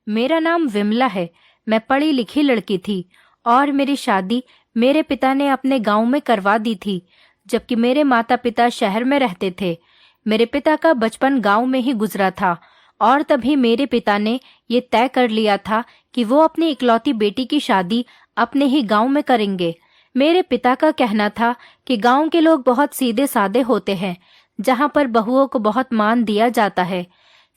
मेरा नाम विमला है। मैं पढ़ी लिखी लड़की थी और मेरी शादी मेरे पिता ने अपने गांव में करवा दी थी, जबकि मेरे माता पिता शहर में रहते थे। मेरे पिता का बचपन गांव में ही गुजरा था और तभी मेरे पिता ने ये तय कर लिया था कि वो अपनी इकलौती बेटी की शादी अपने ही गांव में करेंगे। मेरे पिता का कहना था कि गांव के लोग बहुत सीधे साधे होते हैं, जहां पर बहुओं को बहुत मान दिया जाता है।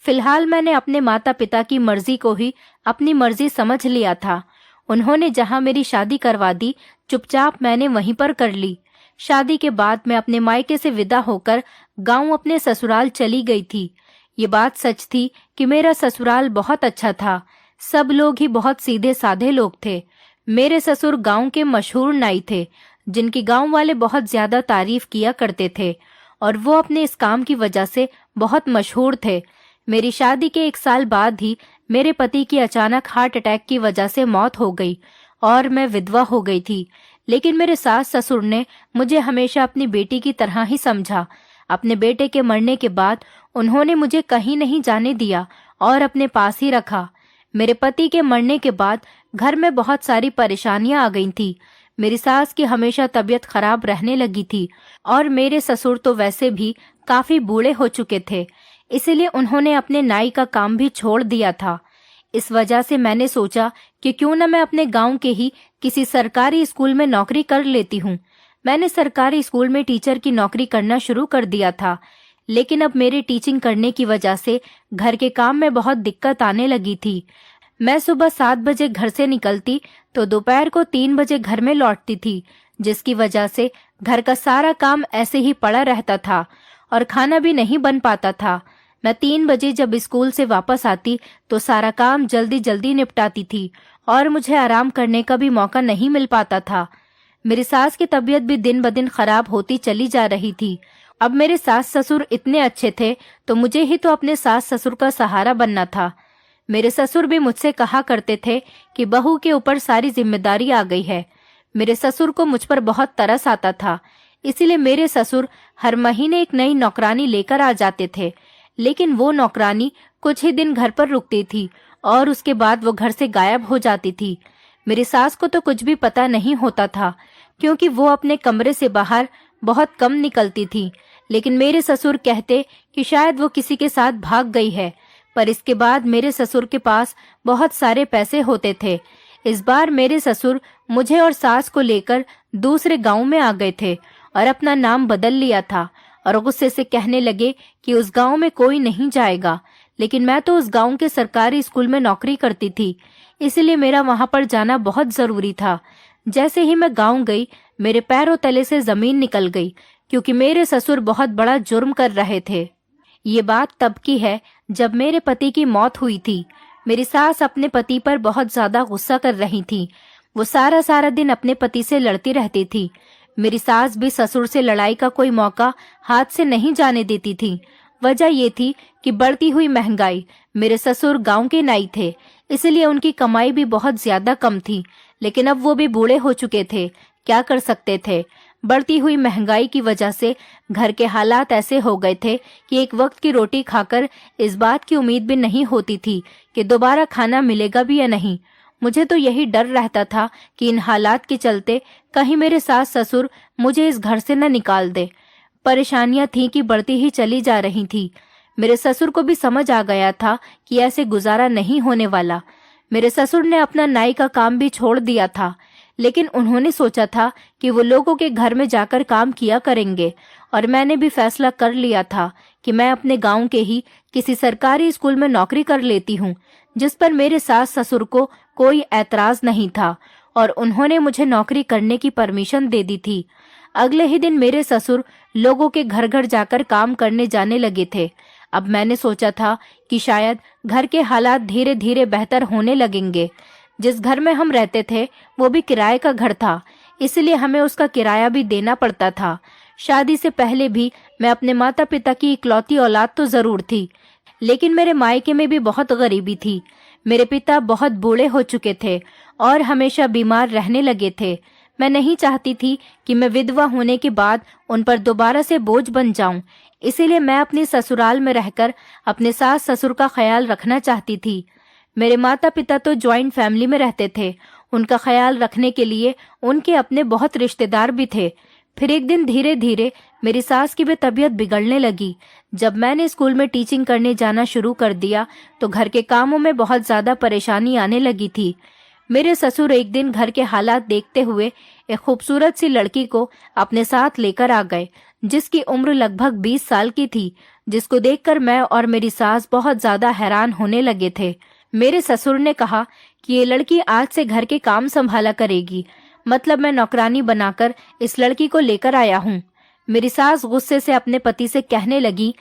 फिलहाल मैंने अपने माता पिता की मर्जी को ही अपनी मर्जी समझ लिया था। उन्होंने जहां मेरी शादी करवा दी, चुपचाप मैंने वहीं पर कर ली। शादी के बाद मैं अपने मायके से विदा होकर गांव अपने ससुराल चली गई थी। ये बात सच थी कि मेरा ससुराल बहुत अच्छा था। सब लोग ही बहुत सीधे साधे लोग थे। मेरे ससुर गांव के मशहूर नाई थे, जिनकी गांव वाले बहुत ज्यादा तारीफ किया करते थे और वो अपने इस काम की वजह से बहुत मशहूर थे। मेरी शादी के 1 साल बाद ही मेरे पति की अचानक हार्ट अटैक की वजह से मौत हो गई और मैं विधवा हो गई थी। लेकिन मेरे सास ससुर ने मुझे हमेशा अपनी बेटी की तरह ही समझा। अपने बेटे के मरने के बाद उन्होंने मुझे कहीं नहीं जाने दिया और अपने पास ही रखा। मेरे पति के मरने के बाद घर में बहुत सारी परेशानियां आ गई थी। मेरी सास की हमेशा तबीयत खराब रहने लगी थी और मेरे ससुर तो वैसे भी काफी बूढ़े हो चुके थे, इसलिए उन्होंने अपने नाई का काम भी छोड़ दिया था। इस वजह से मैंने सोचा कि क्यों न मैं अपने गांव के ही किसी सरकारी स्कूल में नौकरी कर लेती हूँ। मैंने सरकारी स्कूल में टीचर की नौकरी करना शुरू कर दिया था, लेकिन अब मेरे टीचिंग करने की वजह से घर के काम में बहुत दिक्कत आने लगी थी। मैं सुबह 7 बजे घर से निकलती तो दोपहर को 3 बजे घर में लौटती थी, जिसकी वजह से घर का सारा काम ऐसे ही पड़ा रहता था और खाना भी नहीं बन पाता था। मैं 3 बजे जब स्कूल से वापस आती तो सारा काम जल्दी जल्दी निपटाती थी और मुझे आराम करने का भी मौका नहीं मिल पाता था। मेरी सास की तबीयत भी दिन ब दिन खराब होती चली जा रही थी। अब मेरे सास ससुर इतने अच्छे थे तो मुझे ही तो अपने सास ससुर का सहारा बनना था। मेरे ससुर भी मुझसे कहा करते थे कि बहू के ऊपर सारी जिम्मेदारी आ गई है। मेरे ससुर को मुझ पर बहुत तरस आता था, इसीलिए मेरे ससुर हर महीने एक नई नौकरानी लेकर आ जाते थे। लेकिन वो नौकरानी कुछ ही दिन घर पर रुकती थी और उसके बाद वो घर से गायब हो जाती थी। मेरी सास को तो कुछ भी पता नहीं होता था, क्योंकि वो अपने कमरे से बाहर बहुत कम निकलती थी। लेकिन मेरे ससुर कहते कि शायद वो किसी के साथ भाग गई है। पर इसके बाद मेरे ससुर के पास बहुत सारे पैसे होते थे। इस बार मेरे ससुर मुझे और सास को लेकर दूसरे गांव में आ गए थे और अपना नाम बदल लिया था और गुस्से से कहने लगे कि उस गांव में कोई नहीं जाएगा। लेकिन मैं तो उस गांव के सरकारी स्कूल में नौकरी करती थी, इसलिए मेरा वहां पर जाना बहुत जरूरी था। जैसे ही मैं गांव गई, मेरे पैरों तले से जमीन निकल गई, क्योंकि मेरे ससुर बहुत बड़ा जुर्म कर रहे थे। ये बात तब की है जब मेरे पति की मौत हुई थी। मेरी सास अपने पति पर बहुत ज्यादा गुस्सा कर रही थी। वो सारा सारा दिन अपने पति से लड़ती रहती थी। मेरी सास भी ससुर से लड़ाई का कोई मौका हाथ से नहीं जाने देती थी। वजह ये थी कि बढ़ती हुई महंगाई। मेरे ससुर गांव के नाई थे, इसलिए उनकी कमाई भी बहुत ज्यादा कम थी। लेकिन अब वो भी बूढ़े हो चुके थे, क्या कर सकते थे। बढ़ती हुई महंगाई की वजह से घर के हालात ऐसे हो गए थे कि एक वक्त की रोटी खाकर इस बात की उम्मीद भी नहीं होती थी कि दोबारा खाना मिलेगा भी या नहीं। मुझे तो यही डर रहता था कि इन हालात के चलते कहीं मेरे सास ससुर मुझे इस घर से न निकाल दे। परेशानियां थीं कि बढ़ती ही चली जा रही थी। मेरे ससुर को भी समझ आ गया था कि ऐसे गुजारा नहीं होने वाला। मेरे ससुर ने अपना नाई का काम भी छोड़ दिया था, लेकिन उन्होंने सोचा था कि वो लोगों के घर में जाकर काम किया करेंगे और मैंने भी फैसला कर लिया था कि मैं अपने गांव के ही किसी सरकारी स्कूल में नौकरी कर लेती हूँ, जिस पर मेरे सास ससुर को कोई ऐतराज नहीं था और उन्होंने मुझे नौकरी करने की परमिशन दे दी थी। अगले ही दिन मेरे ससुर लोगों के घर घर जाकर काम करने जाने लगे थे। अब मैंने सोचा था कि शायद घर के हालात धीरे धीरे बेहतर होने लगेंगे। जिस घर में हम रहते थे वो भी किराए का घर था, इसलिए हमें उसका किराया भी देना पड़ता था। शादी से पहले भी मैं अपने माता पिता की इकलौती औलाद तो जरूर थी, लेकिन मेरे मायके में भी बहुत गरीबी थी। मेरे पिता बहुत बूढ़े हो चुके थे और हमेशा बीमार रहने लगे थे। मैं नहीं चाहती थी कि मैं विधवा होने के बाद उन पर दोबारा से बोझ बन जाऊं, इसीलिए मैं अपने ससुराल में रहकर अपने सास ससुर का ख्याल रखना चाहती थी। मेरे माता पिता तो ज्वाइंट फैमिली में रहते थे। उनका ख्याल रखने के लिए उनके अपने बहुत रिश्तेदार भी थे। फिर एक दिन धीरे धीरे मेरी सास की भी तबीयत बिगड़ने लगी। जब मैंने स्कूल में टीचिंग करने जाना शुरू कर दिया तो घर के कामों में बहुत ज्यादा परेशानी आने लगी थी। मेरे ससुर एक दिन घर के हालात देखते हुए एक खूबसूरत सी लड़की को अपने साथ लेकर आ गए, जिसकी उम्र लगभग 20 साल की थी, जिसको देखकर मैं और मेरी सास बहुत ज्यादा हैरान होने लगे थे। मेरे ससुर ने कहा कि ये लड़की आज से घर के काम संभाला करेगी, मतलब मैं नौकरानी बनाकर इस लड़की को लेकर आया हूँ। मेरी सास गुस्से से अपने पति से कहने लगी,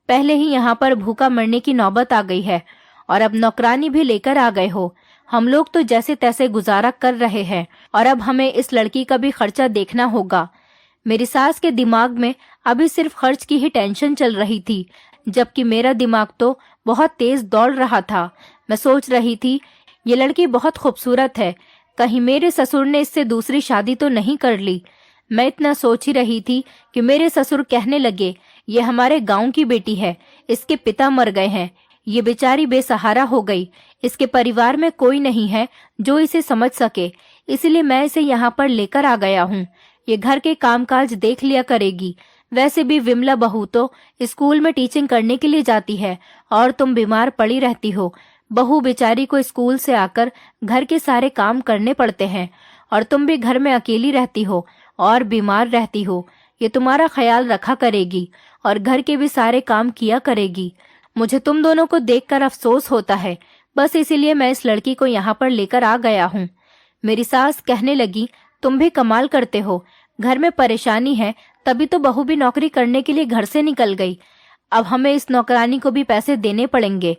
पहले ही यहाँ पर भूखा मरने की नौबत आ गई है और अब नौकरानी भी लेकर आ गए हो। हम लोग तो जैसे तैसे गुजारा कर रहे हैं और अब हमें इस लड़की का भी खर्चा देखना होगा। मेरी सास के दिमाग में अभी सिर्फ खर्च की ही टेंशन चल रही थी, जबकि मेरा दिमाग तो बहुत तेज दौड़ रहा था। मैं सोच रही थी, ये लड़की बहुत खूबसूरत है, कहीं मेरे ससुर ने इससे दूसरी शादी तो नहीं कर ली। मैं इतना सोच ही रही थी कि मेरे ससुर कहने लगे, ये हमारे गांव की बेटी है, इसके पिता मर गए हैं, ये बेचारी बेसहारा हो गई, इसके परिवार में कोई नहीं है जो इसे समझ सके, इसलिए मैं इसे यहाँ पर लेकर आ गया हूँ। ये घर के कामकाज देख लिया करेगी। वैसे भी विमला बहू तो स्कूल में टीचिंग करने के लिए जाती है और तुम बीमार पड़ी रहती हो। बहू बेचारी को स्कूल से आकर घर के सारे काम करने पड़ते हैं और तुम भी घर में अकेली रहती हो और बीमार रहती हो। ये तुम्हारा ख्याल रखा करेगी और घर के भी सारे काम किया करेगी। मुझे तुम दोनों को देखकर अफसोस होता है, बस इसीलिए मैं इस लड़की को यहाँ पर लेकर आ गया हूँ। मेरी सास कहने लगी, तुम भी कमाल करते हो, घर में परेशानी है तभी तो बहू भी नौकरी करने के लिए घर से निकल गई, अब हमें इस नौकरानी को भी पैसे देने पड़ेंगे।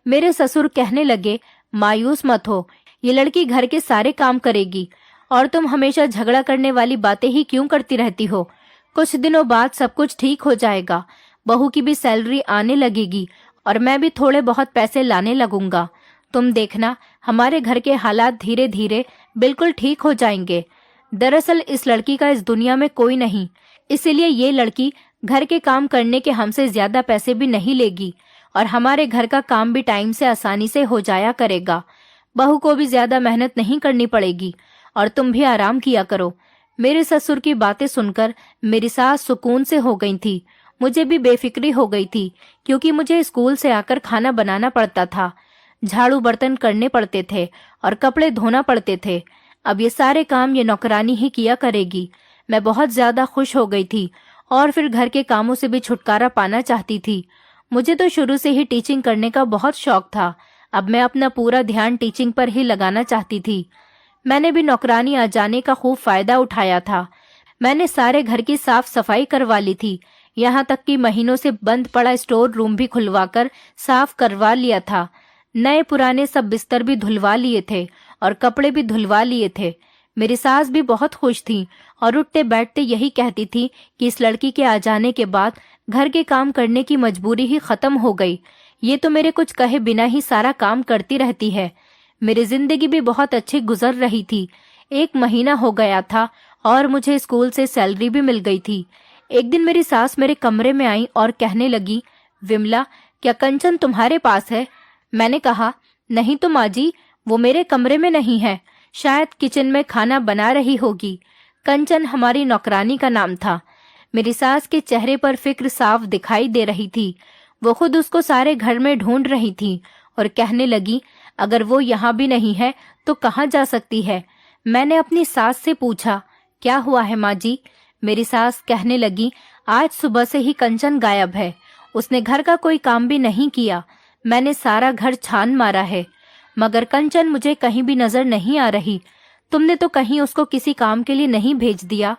मेरे ससुर कहने लगे, मायूस मत हो, ये लड़की घर के सारे काम करेगी और तुम हमेशा झगड़ा करने वाली बातें ही क्यों करती रहती हो। कुछ दिनों बाद सब कुछ ठीक हो जाएगा, बहू की भी सैलरी आने लगेगी और मैं भी थोड़े बहुत पैसे लाने लगूंगा। तुम देखना, हमारे घर के हालात धीरे धीरे बिल्कुल ठीक हो जाएंगे। दरअसल इस लड़की का इस दुनिया में कोई नहीं, इसीलिए ये लड़की घर के काम करने के हमसे ज्यादा पैसे भी नहीं लेगी और हमारे घर का काम भी टाइम से आसानी से हो जाया करेगा। बहू को भी ज्यादा मेहनत नहीं करनी पड़ेगी और तुम भी आराम किया करो। मेरे ससुर की बातें सुनकर मेरी सास सुकून से हो गई थी। मुझे भी बेफिक्री हो गई थी, क्योंकि मुझे स्कूल से आकर खाना बनाना पड़ता था, झाड़ू बर्तन करने पड़ते थे और कपड़े धोना पड़ते थे। अब ये सारे काम ये नौकरानी ही किया करेगी। मैं बहुत ज्यादा खुश हो गई थी और फिर घर के कामों से भी छुटकारा पाना चाहती थी। मुझे तो शुरू से ही टीचिंग करने का बहुत शौक था। अब मैं अपना पूरा ध्यान टीचिंग पर ही लगाना चाहती थी। मैंने भी नौकरानी आ जाने का खूब फायदा उठाया था। मैंने सारे घर की साफ सफाई करवा ली थी, यहाँ तक कि महीनों से बंद पड़ा स्टोर रूम भी खुलवाकर साफ करवा लिया था। नए पुराने सब बिस्तर भी धुलवा लिए थे और कपड़े भी धुलवा लिए थे। मेरी सास भी बहुत खुश थी और उठते बैठते यही कहती थी कि इस लड़की के आ जाने के बाद घर के काम करने की मजबूरी ही खत्म हो गई। ये तो मेरे कुछ कहे बिना ही सारा काम करती रहती है। मेरी जिंदगी भी बहुत अच्छी गुजर रही थी। 1 महीना हो गया था और मुझे स्कूल से सैलरी भी मिल गई थी। एक दिन मेरी सास मेरे कमरे में आई और कहने लगी, विमला, क्या कंचन तुम्हारे पास है? मैंने कहा, नहीं तो माँ जी, वो मेरे कमरे में नहीं है, शायद किचन में खाना बना रही होगी। कंचन हमारी नौकरानी का नाम था। मेरी सास के चेहरे पर फिक्र साफ दिखाई दे रही थी। वो खुद उसको सारे घर में ढूंढ रही थी और कहने लगी, अगर वो यहाँ भी नहीं है तो कहाँ जा सकती है? मैंने अपनी सास से पूछा, क्या हुआ है माँ जी? मेरी सास कहने लगी, आज सुबह से ही कंचन गायब है, उसने घर का कोई काम भी नहीं किया। मैंने सारा घर छान मारा है, मगर कंचन मुझे कहीं भी नजर नहीं आ रही। तुमने तो कहीं उसको किसी काम के लिए नहीं भेज दिया?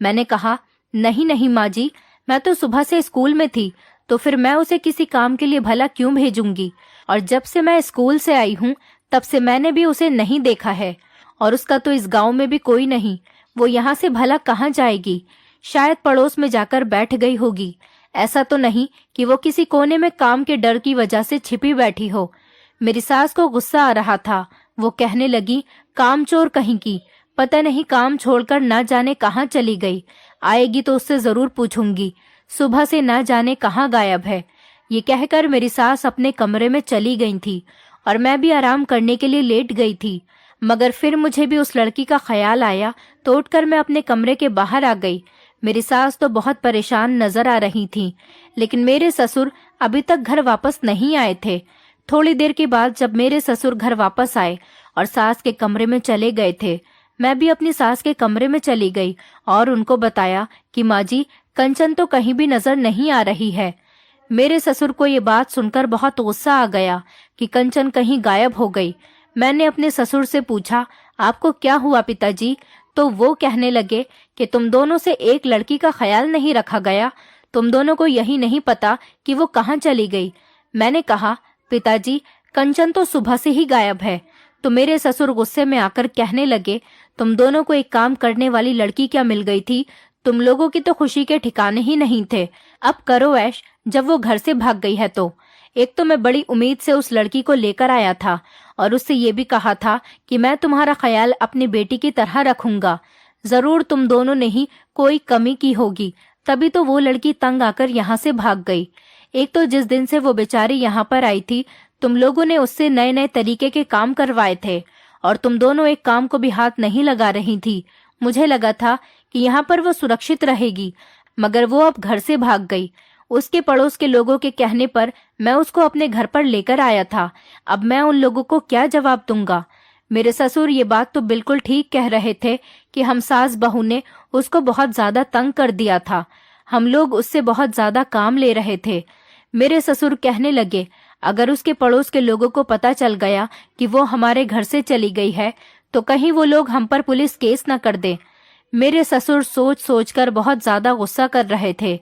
मैंने कहा, नहीं नहीं माँ जी, मैं तो सुबह से स्कूल में थी, तो फिर मैं उसे किसी काम के लिए भला क्यों भेजूंगी? और जब से मैं स्कूल से आई हूँ तब से मैंने भी उसे नहीं देखा है, और उसका तो इस गांव में भी कोई नहीं। वो यहाँ से भला कहाँ जाएगी? शायद पड़ोस में जाकर बैठ गई होगी। ऐसा तो नहीं कि वो किसी कोने में काम के डर की वजह से छिपी बैठी हो। मेरी सास को गुस्सा आ रहा था। वो कहने लगी, कामचोर कहीं की, पता नहीं काम छोड़कर ना जाने कहाँ चली गई। आएगी तो उससे जरूर पूछूंगी, सुबह से ना जाने कहाँ गायब है। ये कहकर मेरी सास अपने कमरे में चली गई थी और मैं भी आराम करने के लिए लेट गई थी। मगर फिर मुझे भी उस लड़की का ख्याल आया तो उठकर मैं अपने कमरे के बाहर आ गई। मेरी सास तो बहुत परेशान नजर आ रही थी, लेकिन मेरे ससुर अभी तक घर वापस नहीं आए थे। थोड़ी देर के बाद जब मेरे ससुर घर वापस आए और सास के कमरे में चले गए थे, मैं भी अपनी सास के कमरे में चली गई और उनको बताया कि माँ जी, कंचन तो कहीं भी नजर नहीं आ रही है। मेरे ससुर को ये बात सुनकर बहुत गुस्सा आ गया कि कंचन कहीं गायब हो गई। मैंने अपने ससुर से पूछा, आपको क्या हुआ पिताजी? तो वो कहने लगे कि तुम दोनों से एक लड़की का ख्याल नहीं रखा गया, तुम दोनों को यही नहीं पता कि वो कहाँ चली गई। मैंने कहा, पिताजी, कंचन तो सुबह से ही गायब है। तो मेरे ससुर गुस्से में आकर कहने लगे, तुम दोनों को एक काम करने वाली लड़की क्या मिल गई थी? तुम लोगों की तो खुशी के ठिकाने ही नहीं थे। अब करो ऐश, जब वो घर से भाग गई है तो। एक तो मैं बड़ी उम्मीद से उस लड़की को लेकर आया था और उससे ये भी कहा था कि मैं तुम्हारा ख्याल अपनी बेटी की तरह रखूंगा। जरूर तुम दोनों ने ही कोई कमी की होगी, तभी तो वो लड़की तंग आकर यहाँ से भाग गई। एक तो जिस दिन से वो बेचारी यहाँ पर आई थी, तुम लोगों ने उससे नए नए तरीके के काम करवाए थे और तुम दोनों एक काम को भी हाथ नहीं लगा रही थी। मुझे लगा था कि यहाँ पर वो सुरक्षित रहेगी, मगर वो अब घर से भाग गई। उसके पड़ोस के लोगों के कहने पर मैं उसको अपने घर पर लेकर आया था। अब मैं उन लोगों को क्या जवाब दूंगा? मेरे ससुर ये बात तो बिल्कुल ठीक कह रहे थे कि हम सास बहू ने उसको बहुत ज्यादा तंग कर दिया था। हम लोग उससे बहुत ज्यादा काम ले रहे थे। मेरे ससुर कहने लगे, अगर उसके पड़ोस के लोगों को पता चल गया कि वो हमारे घर से चली गई है तो कहीं वो लोग हम पर पुलिस केस न कर दे। मेरे ससुर सोच सोचकर बहुत ज्यादा गुस्सा कर रहे थे।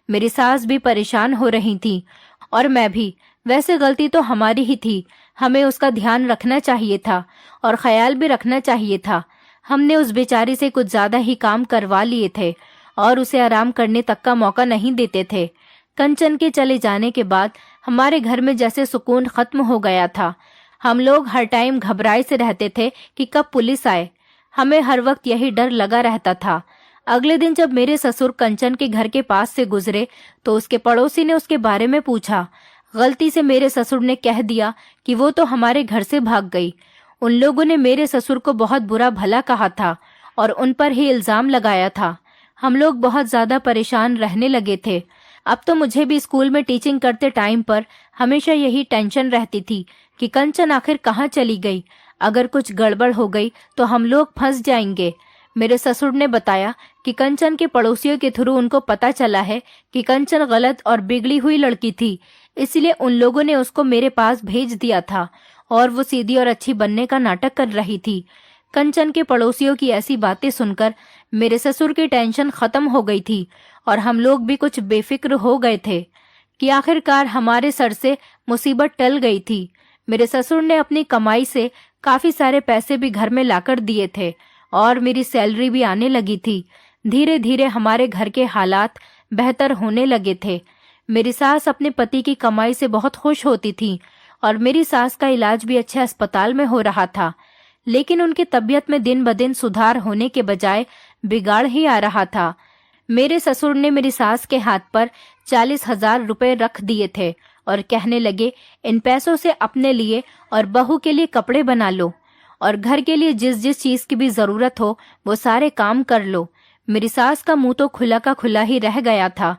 मेरी सास भी परेशान हो रही थी और मैं भी। वैसे गलती तो हमारी ही थी, हमें उसका ध्यान रखना चाहिए था और ख्याल भी रखना चाहिए था। हमने उस बेचारी से कुछ ज्यादा ही काम करवा लिए थे और उसे आराम करने तक का मौका नहीं देते थे। कंचन के चले जाने के बाद हमारे घर में जैसे सुकून खत्म हो गया था। हम लोग हर टाइम घबराए से रहते थे कि कब पुलिस आए। हमें हर वक्त यही डर लगा रहता था। अगले दिन जब मेरे ससुर कंचन के घर के पास से गुजरे तो उसके पड़ोसी ने उसके बारे में पूछा। गलती से मेरे ससुर ने कह दिया कि वो तो हमारे घर से भाग गई। उन लोगों ने मेरे ससुर को बहुत बुरा भला कहा था और उन पर ही इल्जाम लगाया था। हम लोग बहुत ज्यादा परेशान रहने लगे थे। अब तो मुझे भी स्कूल में टीचिंग करते टाइम पर हमेशा यही टेंशन रहती थी कि कंचन आखिर कहाँ चली गई। अगर कुछ गड़बड़ हो गई तो हम लोग फंस जाएंगे। मेरे ससुर ने बताया कि कंचन के पड़ोसियों के थ्रू उनको पता चला है कि कंचन गलत और बिगड़ी हुई लड़की थी, इसलिए उन लोगों ने उसको मेरे पास भेज दिया था और वो सीधी और अच्छी बनने का नाटक कर रही थी। कंचन के पड़ोसियों की ऐसी बातें सुनकर मेरे ससुर की टेंशन खत्म हो गई थी और हम लोग भी कुछ बेफिक्र हो गए थे कि आखिरकार हमारे सर से मुसीबत टल गई थी। मेरे ससुर ने अपनी कमाई से काफी सारे पैसे भी घर में लाकर दिए थे और मेरी सैलरी भी आने लगी थी। धीरे धीरे हमारे घर के हालात बेहतर होने लगे थे। मेरी सास अपने पति की कमाई से बहुत खुश होती थी और मेरी सास का इलाज भी अच्छे अस्पताल में हो रहा था, लेकिन उनकी तबीयत में दिन ब दिन सुधार होने के बजाय बिगाड़ ही आ रहा था। मेरे ससुर ने मेरी सास के हाथ पर 40,000 रुपए रख दिए थे और कहने लगे, इन पैसों से अपने लिए और बहू के लिए कपड़े बना लो और घर के लिए जिस जिस चीज की भी जरूरत हो वो सारे काम कर लो। मेरी सास का मुंह तो खुला का खुला ही रह गया था।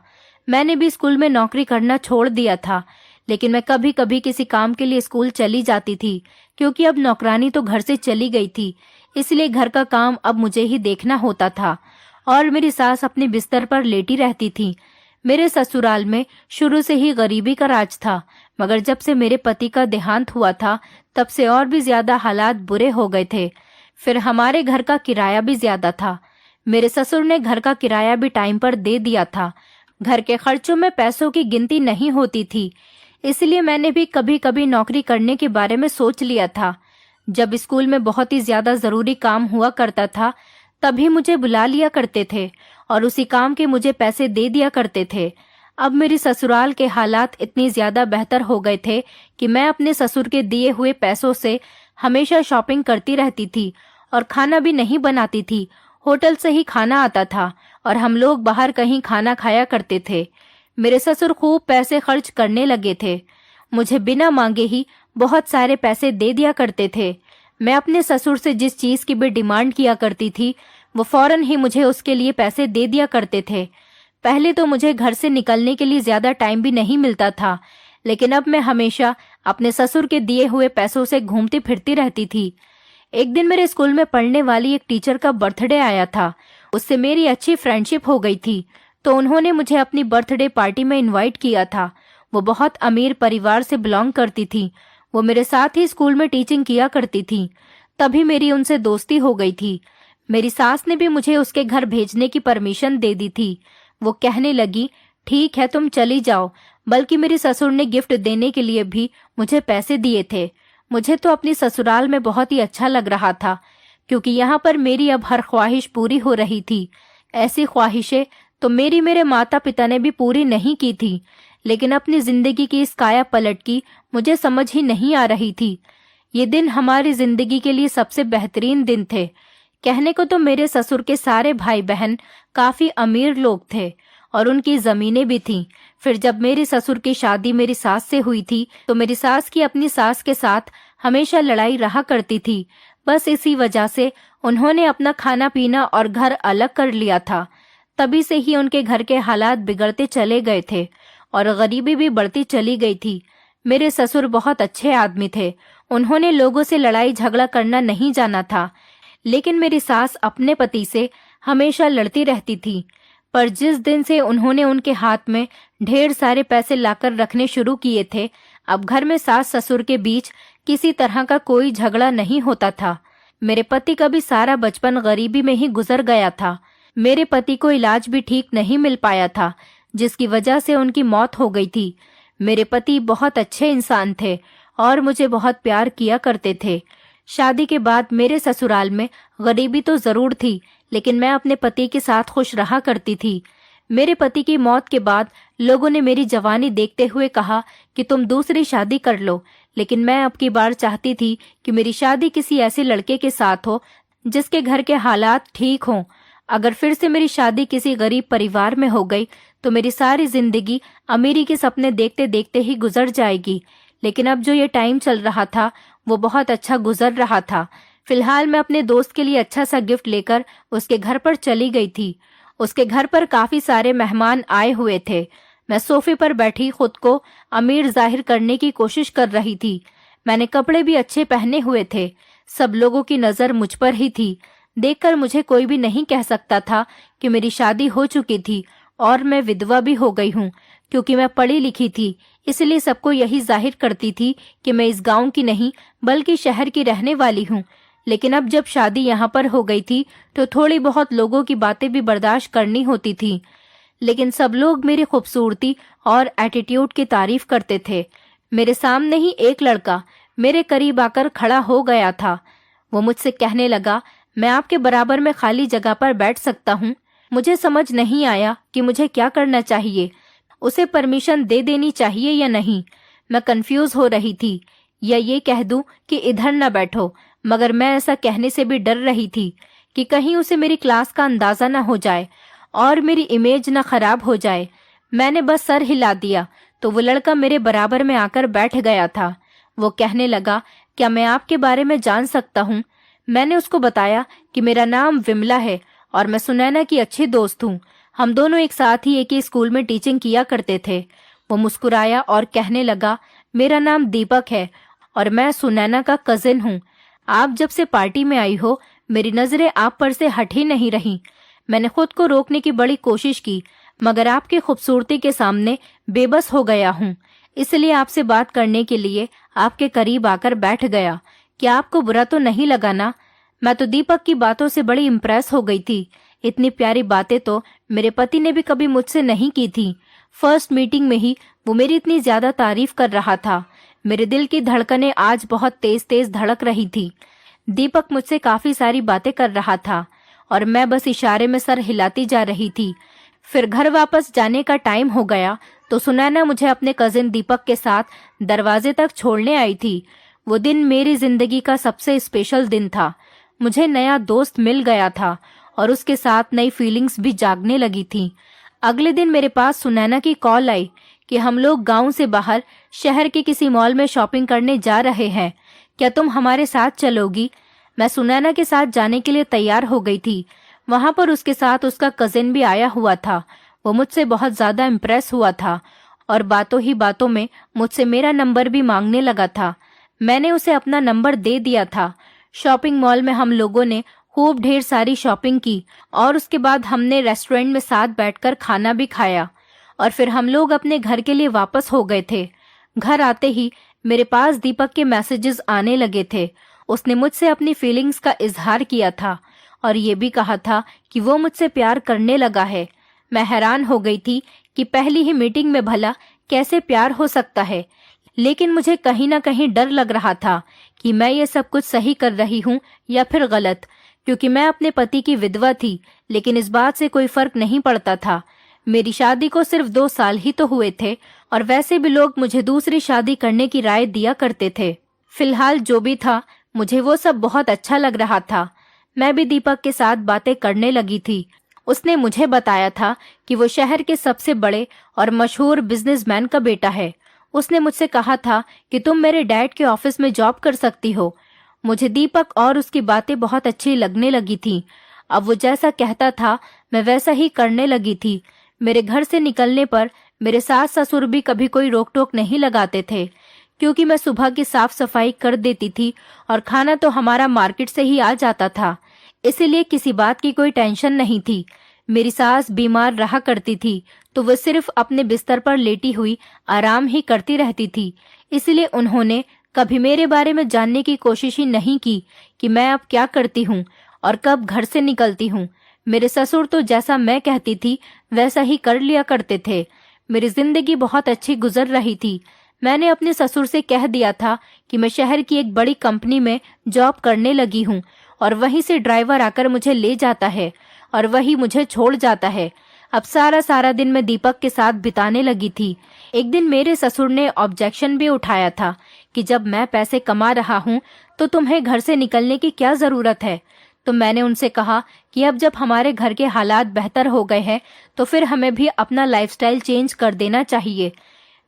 मैंने भी स्कूल में नौकरी करना छोड़ दिया था, लेकिन मैं कभी कभी किसी काम के लिए स्कूल चली जाती थी, क्योंकि अब नौकरानी तो घर से चली गई थी, इसलिए घर का काम अब मुझे ही देखना होता था और मेरी सास अपने बिस्तर पर लेटी रहती थी। मेरे ससुराल में शुरू से ही गरीबी का राज था, मगर जब से मेरे पति का देहांत हुआ था तब से और भी ज्यादा हालात बुरे हो गए थे। फिर हमारे घर का किराया भी ज्यादा था। मेरे ससुर ने घर का किराया भी टाइम पर दे दिया था। घर के खर्चों में पैसों की गिनती नहीं होती थी, इसलिए मैंने भी कभी कभी नौकरी करने के बारे में सोच लिया था। जब स्कूल में बहुत ही ज्यादा जरूरी काम हुआ करता था तभी मुझे बुला लिया करते थे और उसी काम के मुझे पैसे दे दिया करते थे। अब मेरी ससुराल के हालात इतनी ज्यादा बेहतर हो गए थे कि मैं अपने ससुर के दिए हुए पैसों से हमेशा शॉपिंग करती रहती थी और खाना भी नहीं बनाती थी। होटल से ही खाना आता था और हम लोग बाहर कहीं खाना खाया करते थे। मेरे ससुर खूब पैसे खर्च करने लगे थे। मुझे बिना मांगे ही बहुत सारे पैसे दे दिया करते थे। मैं अपने ससुर से जिस चीज की भी डिमांड किया करती थी वो फौरन ही मुझे उसके लिए पैसे दे दिया करते थे। पहले तो मुझे घर से निकलने के लिए ज्यादा टाइम भी नहीं मिलता था, लेकिन अब मैं हमेशा अपने ससुर के दिए हुए पैसों से घूमती फिरती रहती थी। एक दिन मेरे स्कूल में पढ़ने वाली एक टीचर का बर्थडे आया था। उससे मेरी अच्छी फ्रेंडशिप हो गई थी, तो उन्होंने मुझे अपनी बर्थडे पार्टी में इनवाइट किया था। वो बहुत अमीर परिवार से बिलोंग करती थी। वो मेरे साथ ही स्कूल में टीचिंग किया करती थी। तभी मेरी उनसे दोस्ती हो गई थी। मेरी सास ने भी मुझे उसके घर भेजने की परमिशन दे दी थी। वो कहने लगी, ठीक है तुम चली जाओ। बल्कि मेरे ससुर ने गिफ्ट देने के लिए भी मुझे पैसे दिए थे। मुझे तो अपनी ससुराल में बहुत ही अच्छा लग रहा था, क्योंकि यहाँ पर मेरी अब हर ख्वाहिश पूरी हो रही थी। ऐसी ख्वाहिशें तो मेरे माता पिता ने भी पूरी नहीं की थी, लेकिन अपनी जिंदगी की इस काया पलट की मुझे समझ ही नहीं आ रही थी। ये दिन हमारी जिंदगी के लिए सबसे बेहतरीन दिन थे। कहने को तो मेरे ससुर के सारे भाई बहन काफी अमीर लोग थे और उनकी जमीनें भी थीं। फिर जब मेरे ससुर की शादी मेरी सास से हुई थी तो मेरी सास की अपनी सास के साथ हमेशा लड़ाई रहा करती थी। बस इसी वजह से उन्होंने अपना खाना पीना और घर अलग कर लिया था। तभी से ही उनके घर के हालात बिगड़ते चले गए थे और गरीबी भी बढ़ती चली गई थी। मेरे ससुर बहुत अच्छे आदमी थे। उन्होंने लोगों से लड़ाई झगड़ा करना नहीं जाना था, लेकिन मेरी सास अपने पति से हमेशा लड़ती रहती थी। पर जिस दिन से उन्होंने उनके हाथ में ढेर सारे पैसे लाकर रखने शुरू किए थे, अब घर में सास ससुर के बीच किसी तरह का कोई झगड़ा नहीं होता था। मेरे पति का भी सारा बचपन गरीबी में ही गुजर गया था। मेरे पति को इलाज भी ठीक नहीं मिल पाया था, जिसकी वजह से उनकी मौत हो गई थी। मेरे पति बहुत अच्छे इंसान थे और मुझे बहुत प्यार किया करते थे। शादी के बाद मेरे ससुराल में गरीबी तो जरूर थी, लेकिन मैं अपने पति के साथ खुश रहा करती थी। मेरे पति की मौत के बाद लोगों ने मेरी जवानी देखते हुए कहा कि तुम दूसरी शादी कर लो, लेकिन मैं अब की बार चाहती थी कि मेरी शादी किसी ऐसे लड़के के साथ हो जिसके घर के हालात ठीक हों। अगर फिर से मेरी शादी किसी गरीब परिवार में हो गई तो मेरी सारी जिंदगी अमीरी के सपने देखते देखते ही गुजर जाएगी। लेकिन अब जो ये टाइम चल रहा था वो बहुत अच्छा गुजर रहा था। फिलहाल मैं अपने दोस्त के लिए अच्छा सा गिफ्ट लेकर उसके घर पर चली गई थी। उसके घर पर काफी सारे मेहमान आए हुए थे। मैं सोफे पर बैठी खुद को अमीर जाहिर करने की कोशिश कर रही थी। मैंने कपड़े भी अच्छे पहने हुए थे। सब लोगों की नजर मुझ पर ही थी। देखकर मुझे कोई भी नहीं कह सकता था कि मेरी शादी हो चुकी थी और मैं विधवा भी हो गई हूँ, क्योंकि मैं पढ़ी लिखी थी। इसलिए सबको यही जाहिर करती थी कि मैं इस गांव की नहीं बल्कि शहर की रहने वाली हूँ। लेकिन अब जब शादी यहाँ पर हो गई थी तो थोड़ी बहुत लोगों की बातें भी बर्दाश्त करनी होती थी। लेकिन सब लोग मेरी खूबसूरती और एटीट्यूड की तारीफ करते थे। मेरे सामने ही एक लड़का मेरे करीब आकर खड़ा हो गया था। वो मुझसे कहने लगा, मैं आपके बराबर में खाली जगह पर बैठ सकता हूँ। मुझे समझ नहीं आया कि मुझे क्या करना चाहिए, उसे परमिशन दे देनी चाहिए या नहीं। मैं कंफ्यूज हो रही थी, या ये कह दूं कि इधर न बैठो, मगर मैं ऐसा कहने से भी डर रही थी कि कहीं उसे मेरी क्लास का अंदाजा न हो जाए और मेरी इमेज न खराब हो जाए। मैंने बस सर हिला दिया तो वो लड़का मेरे बराबर में आकर बैठ गया था। वो कहने लगा, क्या मैं आपके बारे में जान सकता हूँ? मैंने उसको बताया कि मेरा नाम विमला है और मैं सुनैना की अच्छी दोस्त हूँ। हम दोनों एक साथ ही एक ही स्कूल में टीचिंग किया करते थे। वो मुस्कुराया और कहने लगा, मेरा नाम दीपक है और मैं सुनैना का कजिन हूँ। आप जब से पार्टी में आई हो मेरी नजरें आप पर से हट ही नहीं रही। मैंने खुद को रोकने की बड़ी कोशिश की, मगर आपकी खूबसूरती के सामने बेबस हो गया हूँ। इसलिए आपसे बात करने के लिए आपके करीब आकर बैठ गया। क्या आपको बुरा तो नहीं लगा ना? मैं तो दीपक की बातों से बड़ी इम्प्रेस हो गई थी। इतनी प्यारी बातें तो मेरे पति ने भी कभी मुझसे नहीं की थी। फर्स्ट मीटिंग में ही वो मेरी इतनी ज्यादा तारीफ कर रहा था। मेरे दिल की धड़कनें आज बहुत तेज तेज धड़क रही थी। दीपक मुझसे काफी सारी बातें कर रहा था और मैं बस इशारे में सर हिलाती जा रही थी। फिर घर वापस जाने का टाइम हो गया तो सुनैना मुझे अपने कजिन दीपक के साथ दरवाजे तक छोड़ने आई थी। वो दिन मेरी जिंदगी का सबसे स्पेशल दिन था। मुझे नया दोस्त मिल गया था और उसके साथ नई फीलिंग्स भी जागने लगी थी। अगले दिन मेरे पास सुनैना की कॉल आई कि हम लोग गांव से बाहर शहर के किसी मॉल में शॉपिंग करने जा रहे हैं। क्या तुम हमारे साथ चलोगी? मैं सुनैना के साथ जाने के लिए तैयार हो गई थी। वहां पर उसके साथ उसका कजिन भी आया हुआ था। वो मुझसे बहुत ज्यादा इम्प्रेस हुआ था और बातों ही बातों में मुझसे मेरा नंबर भी मांगने लगा था। मैंने उसे अपना नंबर दे दिया था। शॉपिंग मॉल में हम लोगों ने खूब ढेर सारी शॉपिंग की और उसके बाद हमने रेस्टोरेंट में साथ बैठकर खाना भी खाया और फिर हम लोग अपने घर के लिए वापस हो गए थे। घर आते ही मेरे पास दीपक के मैसेजेस आने लगे थे। उसने मुझसे अपनी फीलिंग्स का इजहार किया था और ये भी कहा था कि वो मुझसे प्यार करने लगा है। मैं हैरान हो गई थी कि पहली ही मीटिंग में भला कैसे प्यार हो सकता है, लेकिन मुझे कहीं ना कहीं डर लग रहा था कि मैं ये सब कुछ सही कर रही हूँ या फिर गलत, क्योंकि मैं अपने पति की विधवा थी। लेकिन इस बात से कोई फर्क नहीं पड़ता था। मेरी शादी को सिर्फ 2 साल ही तो हुए थे और वैसे भी लोग मुझे दूसरी शादी करने की राय दिया करते थे। फिलहाल जो भी था, मुझे वो सब बहुत अच्छा लग रहा था। मैं भी दीपक के साथ बातें करने लगी थी। उसने मुझे बताया था कि वो शहर के सबसे बड़े और मशहूर बिजनेसमैन का बेटा है। उसने मुझसे कहा था कि तुम मेरे डैड के ऑफिस में जॉब कर सकती हो। मुझे दीपक और उसकी बातें बहुत अच्छी लगने लगी थी। अब वो जैसा कहता था मैं वैसा ही करने लगी थी। मेरे घर से निकलने पर मेरे सास ससुर भी कभी कोई रोक टोक नहीं लगाते थे, क्योंकि मैं सुबह की साफ सफाई कर देती थी और खाना तो हमारा मार्केट से ही आ जाता था, इसीलिए किसी बात की कोई टेंशन नहीं थी। मेरी सास बीमार रहा करती थी तो वो सिर्फ अपने बिस्तर पर लेटी हुई आराम ही करती रहती थी, इसलिए उन्होंने कभी मेरे बारे में जानने की कोशिश ही नहीं की कि मैं अब क्या करती हूँ और कब घर से निकलती हूँ। मेरे ससुर तो जैसा मैं कहती थी वैसा ही कर लिया करते थे। मेरी जिंदगी बहुत अच्छी गुजर रही थी। मैंने अपने ससुर से कह दिया था कि मैं शहर की एक बड़ी कंपनी में जॉब करने लगी हूँ और वहीं से ड्राइवर आकर मुझे ले जाता है और वही मुझे छोड़ जाता है। अब सारा दिन मैं दीपक के साथ बिताने लगी थी। एक दिन मेरे ससुर ने ऑब्जेक्शन भी उठाया था कि जब मैं पैसे कमा रहा हूँ तो तुम्हें घर से निकलने की क्या जरूरत है। तो मैंने उनसे कहा कि अब जब हमारे घर के हालात बेहतर हो गए हैं तो फिर हमें भी अपना लाइफस्टाइल चेंज कर देना चाहिए।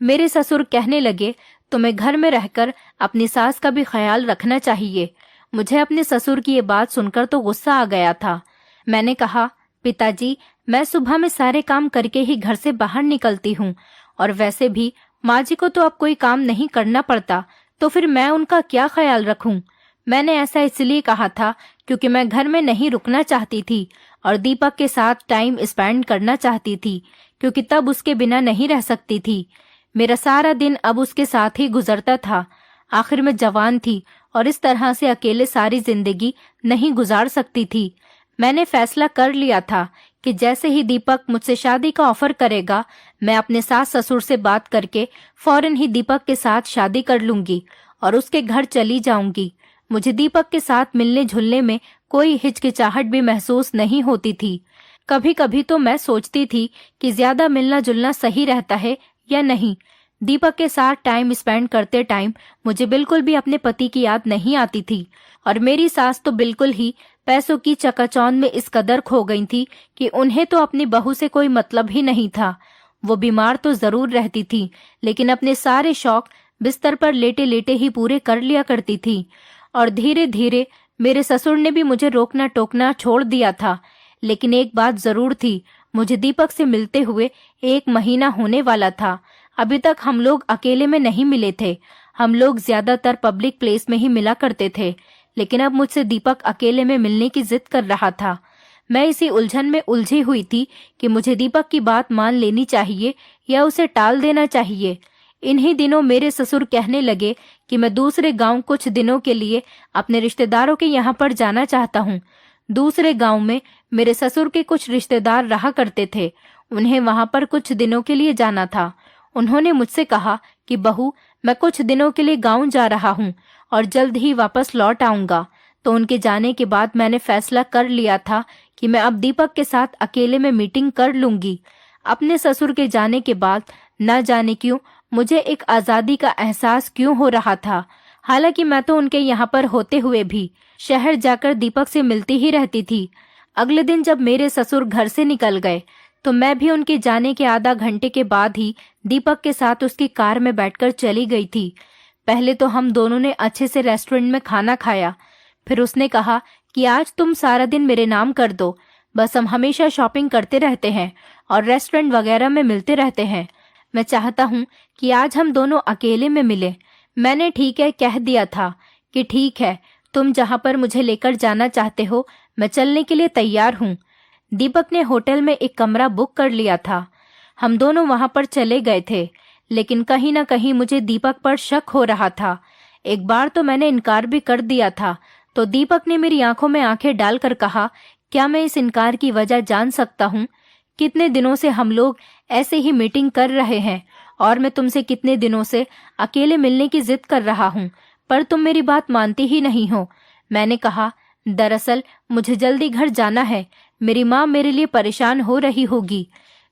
मेरे ससुर कहने लगे तुम्हें घर में रहकर अपनी सास का भी ख्याल रखना चाहिए। मुझे अपने ससुर की ये बात सुनकर तो गुस्सा आ गया था। मैंने कहा पिताजी, मैं सुबह में सारे काम करके ही घर से बाहर निकलती हूँ और वैसे भी माँ जी को तो अब कोई काम नहीं करना पड़ता, तो फिर मैं उनका क्या ख्याल रखूं। मैंने ऐसा इसलिए कहा था क्योंकि मैं घर में नहीं रुकना चाहती थी और दीपक के साथ टाइम स्पेंड करना चाहती थी, क्योंकि तब उसके बिना नहीं रह सकती थी। मेरा सारा दिन अब उसके साथ ही गुजरता था। आखिर मैं जवान थी और इस तरह से अकेले सारी जिंदगी नहीं गुजार सकती थी। मैंने फैसला कर लिया था कि जैसे ही दीपक मुझसे शादी का ऑफर करेगा, मैं अपने सास ससुर से बात करके फौरन ही दीपक के साथ शादी कर लूंगी और उसके घर चली जाऊंगी। मुझे दीपक के साथ मिलने जुलने में कोई हिचकिचाहट भी महसूस नहीं होती थी। कभी कभी तो मैं सोचती थी कि ज्यादा मिलना जुलना सही रहता है या नहीं। दीपक के साथ टाइम स्पेंड करते टाइम मुझे बिल्कुल भी अपने पति की याद नहीं आती थी और मेरी सास तो बिल्कुल ही पैसों की चकाचौंध में इस कदर खो गई थी कि उन्हें तो अपनी बहू से कोई मतलब ही नहीं था। वो बीमार तो जरूर रहती थी, लेकिन अपने सारे शौक बिस्तर पर लेटे लेटे ही पूरे कर लिया करती थी। और धीरे धीरे मेरे ससुर ने भी मुझे रोकना टोकना छोड़ दिया था। लेकिन एक बात जरूर थी, मुझे दीपक से मिलते हुए 1 महीना होने वाला था। अभी तक हम लोग अकेले में नहीं मिले थे। हम लोग ज्यादातर पब्लिक प्लेस में ही मिला करते थे, लेकिन अब मुझसे दीपक अकेले में मिलने की जिद कर रहा था। मैं इसी उलझन में उलझी हुई थी कि मुझे दीपक की बात मान लेनी चाहिए या उसे टाल देना चाहिए। इन्हीं दिनों मेरे ससुर कहने लगे कि मैं दूसरे गांव कुछ दिनों के लिए अपने रिश्तेदारों के यहाँ पर जाना चाहता हूँ। दूसरे गांव में मेरे ससुर के कुछ रिश्तेदार रहा करते थे। उन्हें वहां पर कुछ दिनों के लिए जाना था। उन्होंने मुझसे कहा कि बहू, मैं कुछ दिनों के लिए गांव जा रहा हूँ और जल्द ही वापस लौट आऊंगा। तो उनके जाने के बाद मैंने फैसला कर लिया था कि मैं अब दीपक के साथ अकेले में मीटिंग कर लूंगी। अपने ससुर के जाने के बाद न जाने क्यों मुझे एक आजादी का एहसास क्यों हो रहा था। हालांकि मैं तो उनके यहाँ पर होते हुए भी शहर जाकर दीपक से मिलती ही रहती थी। अगले दिन जब मेरे ससुर घर से निकल गए तो मैं भी उनके जाने के आधा घंटे के बाद ही दीपक के साथ उसकी कार में बैठकर चली गई थी। पहले तो हम दोनों ने अच्छे से रेस्टोरेंट में खाना खाया। फिर उसने कहा कि आज तुम सारा दिन मेरे नाम कर दो, बस हम हमेशा शॉपिंग करते रहते हैं और रेस्टोरेंट वगैरह में मिलते रहते हैं। मैं चाहता हूँ कि आज हम दोनों अकेले में मिलें। मैंने ठीक है कह दिया था कि ठीक है, तुम जहाँ पर मुझे लेकर जाना चाहते हो मैं चलने के लिए तैयार हूँ। दीपक ने होटल में एक कमरा बुक कर लिया था। हम दोनों वहाँ पर चले गए थे, लेकिन कहीं ना कहीं मुझे दीपक पर शक हो रहा था। एक बार तो मैंने इनकार भी कर दिया था, तो दीपक ने मेरी आंखों में आंखें डालकर कहा, क्या मैं इस इनकार की वजह जान सकता हूँ? कितने दिनों से हम लोग ऐसे ही मीटिंग कर रहे हैं और मैं तुमसे कितने दिनों से अकेले मिलने की जिद कर रहा हूँ, पर तुम मेरी बात मानती ही नहीं हो। मैंने कहा, दरअसल मुझे जल्दी घर जाना है, मेरी माँ मेरे लिए परेशान हो रही होगी।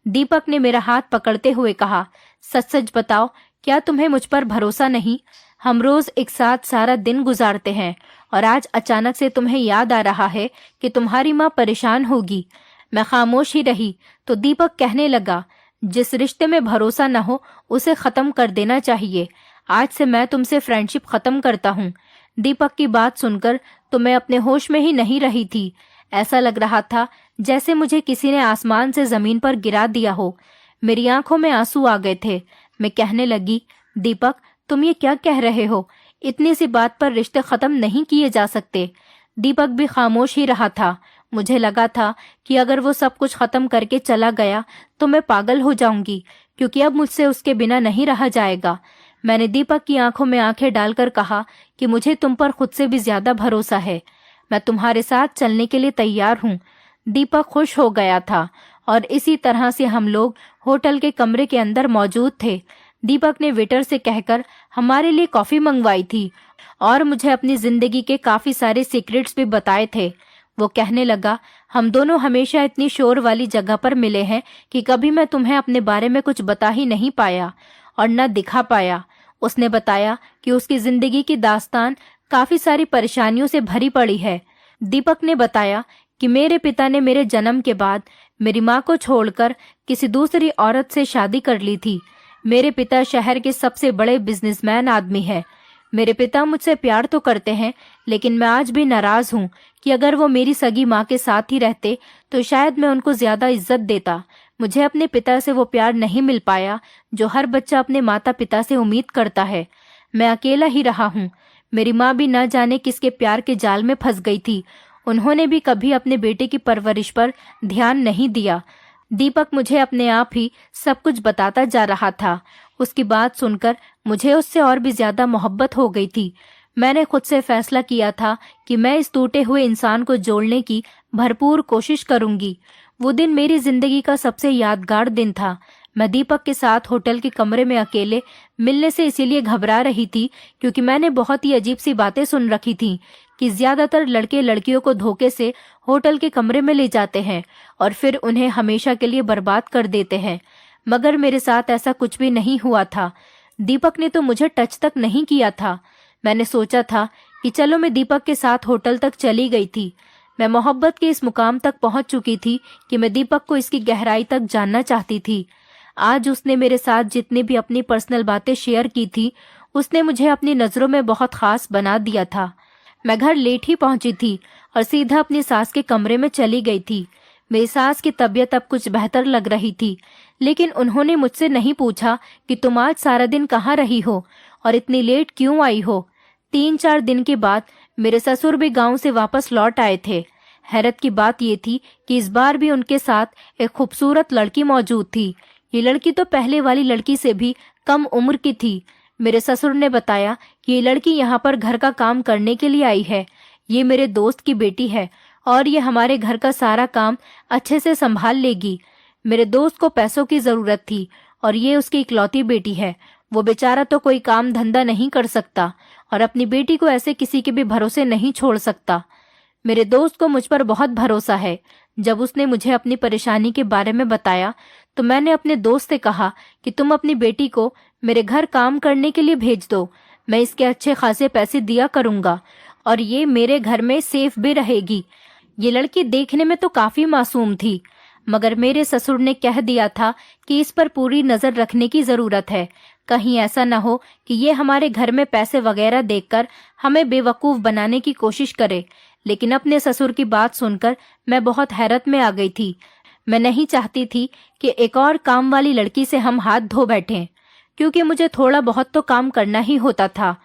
दीपक ने मेरा हाथ पकड़ते हुए कहा, सच सच बताओ, क्या तुम्हें मुझ पर भरोसा नहीं? हम रोज एक साथ सारा दिन गुजारते हैं और आज अचानक से तुम्हें याद आ रहा है कि तुम्हारी माँ परेशान होगी। मैं खामोश ही रही तो दीपक कहने लगा, जिस रिश्ते में भरोसा न हो उसे खत्म कर देना चाहिए। आज से मैं तुमसे फ्रेंडशिप खत्म करता हूँ। दीपक की बात सुनकर तो मैं अपने होश में ही नहीं रही थी। ऐसा लग रहा था जैसे मुझे किसी ने आसमान से जमीन पर गिरा दिया हो। मेरी आंखों में आंसू आ गए थे। मैं कहने लगी, दीपक तुम ये क्या कह रहे हो? इतनी सी बात पर रिश्ते खत्म नहीं किए जा सकते। दीपक भी खामोश ही रहा था। मुझे लगा था कि अगर वो सब कुछ खत्म करके चला गया तो मैं पागल हो जाऊंगी, क्योंकि अब मुझसे उसके बिना नहीं रहा जाएगा। मैंने दीपक की आंखों में आंखें डालकर कहा कि मुझे तुम पर खुद से भी ज्यादा भरोसा है। मैं तुम्हारे साथ चलने के लिए तैयार हूँ। दीपक खुश हो गया था और इसी तरह से हम लोग होटल के कमरे के अंदर मौजूद थे। दीपक ने वेटर से कहकर हमारे लिए कॉफी मंगवाई थी और मुझे अपनी जिंदगी के काफी सारे सीक्रेट्स भी बताए थे। वो कहने लगा, हम दोनों हमेशा इतनी शोर वाली जगह पर मिले हैं कि कभी मैं तुम्हें अपने बारे में कुछ बता ही नहीं पाया और न दिखा पाया। उसने बताया कि उसकी जिंदगी की दास्तान काफी सारी परेशानियों से भरी पड़ी है। दीपक ने बताया कि मेरे पिता ने मेरे जन्म के बाद मेरी माँ को छोड़कर किसी दूसरी औरत से शादी कर ली थी। मेरे पिता शहर के सबसे बड़े बिजनेसमैन आदमी है। मेरे पिता मुझसे प्यार तो करते हैं, लेकिन मैं आज भी नाराज हूँ कि अगर वो मेरी सगी माँ के साथ ही रहते तो शायद मैं उनको ज्यादा इज्जत देता। मुझे अपने पिता से वो प्यार नहीं मिल पाया जो हर बच्चा अपने माता पिता से उम्मीद करता है। मैं अकेला ही रहा हूँ। मेरी माँ भी न जाने किसके प्यार के जाल में फंस गई थी। उन्होंने भी कभी अपने बेटे की परवरिश पर ध्यान नहीं दिया। दीपक मुझे अपने आप ही सब कुछ बताता जा रहा था। उसकी बात सुनकर मुझे उससे और भी ज्यादा मोहब्बत हो गई थी। मैंने खुद से फैसला किया था कि मैं इस टूटे हुए इंसान को जोड़ने की भरपूर कोशिश करूंगी। वो दिन मेरी जिंदगी का सबसे यादगार दिन था। मैं दीपक के साथ होटल के कमरे में अकेले मिलने से इसीलिए घबरा रही थी क्योंकि मैंने बहुत ही अजीब सी बातें सुन रखी थी कि ज्यादातर लड़के लड़कियों को धोखे से होटल के कमरे में ले जाते हैं और फिर उन्हें हमेशा के लिए बर्बाद कर देते हैं। मगर मेरे साथ ऐसा कुछ भी नहीं हुआ था। दीपक ने तो मुझे टच तक नहीं किया था। मैंने सोचा था कि चलो मैं दीपक के साथ होटल तक चली गई थी। मैं मोहब्बत के इस मुकाम तक पहुंच चुकी थी कि मैं दीपक को इसकी गहराई तक जानना चाहती थी। आज उसने मेरे साथ जितनी भी अपनी पर्सनल बातें शेयर की थी, उसने मुझे अपनी नजरों में बहुत खास बना दिया था। मैं घर लेट ही पहुंची थी और सीधा अपनी सास के कमरे में चली गई थी। मेरी सास की तबीयत अब कुछ बेहतर लग रही थी, लेकिन उन्होंने मुझसे नहीं पूछा कि तुम आज सारा दिन कहाँ रही हो और इतनी लेट क्यों आई हो। 3-4 दिन के बाद मेरे ससुर भी गांव से वापस लौट आए थे। हैरत की बात ये थी कि इस बार भी उनके साथ एक खूबसूरत लड़की मौजूद थी। ये लड़की तो पहले वाली लड़की से भी कम उम्र की थी। मेरे ससुर ने बताया कि ये लड़की यहाँ पर घर का काम करने के लिए आई है। ये मेरे दोस्त की बेटी है और ये हमारे घर का सारा काम अच्छे से संभाल लेगी। मेरे दोस्त को पैसों की जरूरत थी और ये उसकी इकलौती बेटी है। वो बेचारा तो कोई काम धंधा नहीं कर सकता और अपनी बेटी को ऐसे किसी के भी भरोसे नहीं छोड़ सकता। मेरे दोस्त को मुझ पर बहुत भरोसा है। जब उसने मुझे अपनी परेशानी के बारे में बताया तो मैंने अपने दोस्त से कहा कि तुम अपनी बेटी को मेरे घर काम करने के लिए भेज दो। मैं इसके अच्छे खासे पैसे दिया करूंगा और ये मेरे घर में सेफ भी रहेगी। ये लड़की देखने में तो काफी मासूम थी। मगर मेरे ससुर ने कह दिया था कि इस पर पूरी नजर रखने की जरूरत है, कहीं ऐसा न हो कि ये हमारे घर में पैसे वगैरह देखकर हमें बेवकूफ बनाने की कोशिश करे। लेकिन अपने ससुर की बात सुनकर मैं बहुत हैरत में आ गई थी। मैं नहीं चाहती थी कि एक और काम वाली लड़की से हम हाथ धो बैठें, क्योंकि मुझे थोड़ा बहुत तो काम करना ही होता था।